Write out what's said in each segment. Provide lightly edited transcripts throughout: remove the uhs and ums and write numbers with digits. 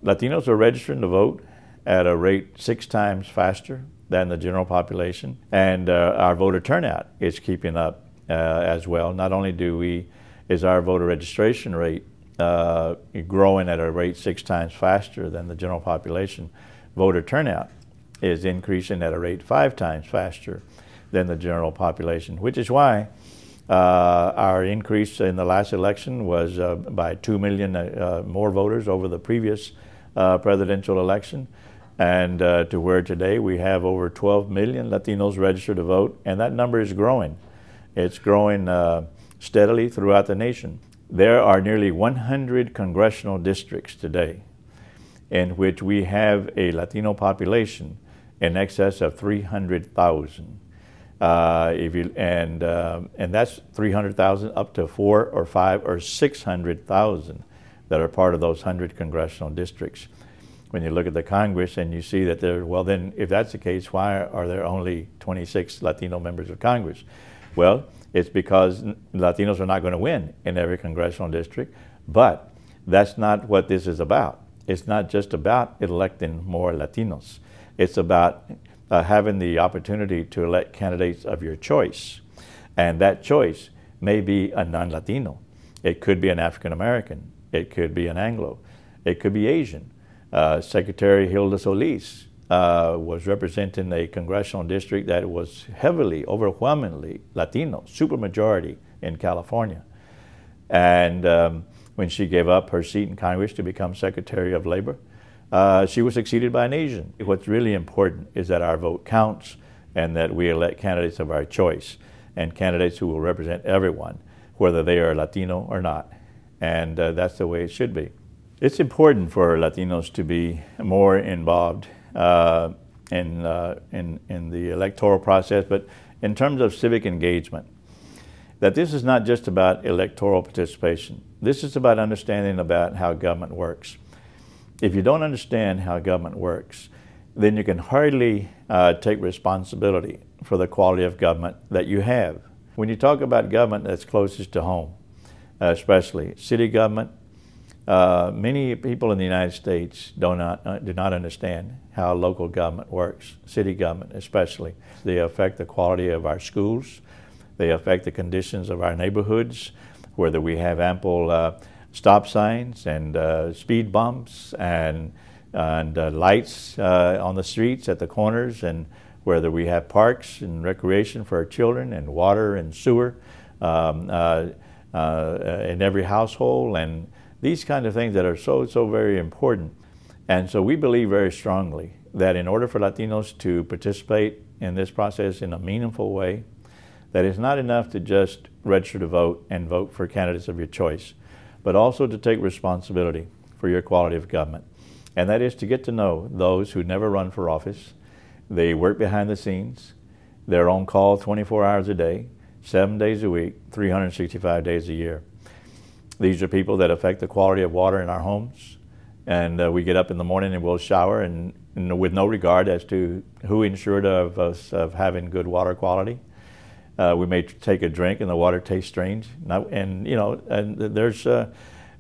Latinos are registering to vote at a rate 6 times faster than the general population, and our voter turnout is keeping up as well. Not only is our voter registration rate growing at a rate 6 times faster than the general population, voter turnout is increasing at a rate 5 times faster than the general population, which is why our increase in the last election was by 2 million more voters over the previous presidential election, and to where today we have over 12 million Latinos registered to vote, and that number is growing. It's growing steadily throughout the nation. There are nearly 100 congressional districts today in which we have a Latino population in excess of 300,000. And that's 300,000 up to 400 or 500 or 600,000 that are part of those 100 congressional districts. When you look at the Congress and you see that well then, if that's the case, why are there only 26 Latino members of Congress? Well, it's because Latinos are not going to win in every congressional district, but that's not what this is about. It's not just about electing more Latinos. It's about having the opportunity to elect candidates of your choice. And that choice may be a non-Latino. It could be an African American. It could be an Anglo. It could be Asian. Secretary Hilda Solis was representing a congressional district that was heavily, overwhelmingly Latino, supermajority in California. And when she gave up her seat in Congress to become Secretary of Labor, she was succeeded by an Asian. What's really important is that our vote counts and that we elect candidates of our choice and candidates who will represent everyone, whether they are Latino or not. And that's the way it should be. It's important for Latinos to be more involved in the electoral process, but in terms of civic engagement, that this is not just about electoral participation. This is about understanding about how government works. If you don't understand how government works, then you can hardly take responsibility for the quality of government that you have. When you talk about government that's closest to home, especially city government, many people in the United States do not understand how local government works, city government especially. They affect the quality of our schools. They affect the conditions of our neighborhoods, whether we have ample stop signs and speed bumps and lights on the streets at the corners, and whether we have parks and recreation for our children and water and sewer in every household, and these kind of things that are so very important. And so we believe very strongly that in order for Latinos to participate in this process in a meaningful way, that it's not enough to just register to vote and vote for candidates of your choice, but also to take responsibility for your quality of government. And that is to get to know those who never run for office. They work behind the scenes. They're on call 24 hours a day, 7 days a week, 365 days a year. These are people that affect the quality of water in our homes. And we get up in the morning and we'll shower and with no regard as to who ensured of us of having good water quality. We may take a drink and the water tastes strange. And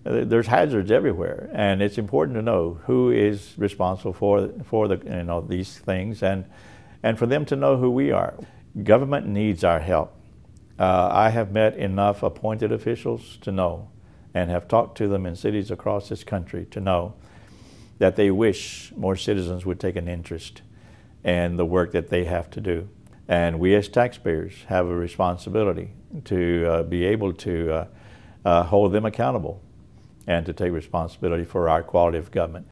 there's hazards everywhere. And it's important to know who is responsible for these things and for them to know who we are. Government needs our help. I have met enough appointed officials to know, and have talked to them in cities across this country to know, that they wish more citizens would take an interest in the work that they have to do. And we as taxpayers have a responsibility to be able to hold them accountable and to take responsibility for our quality of government.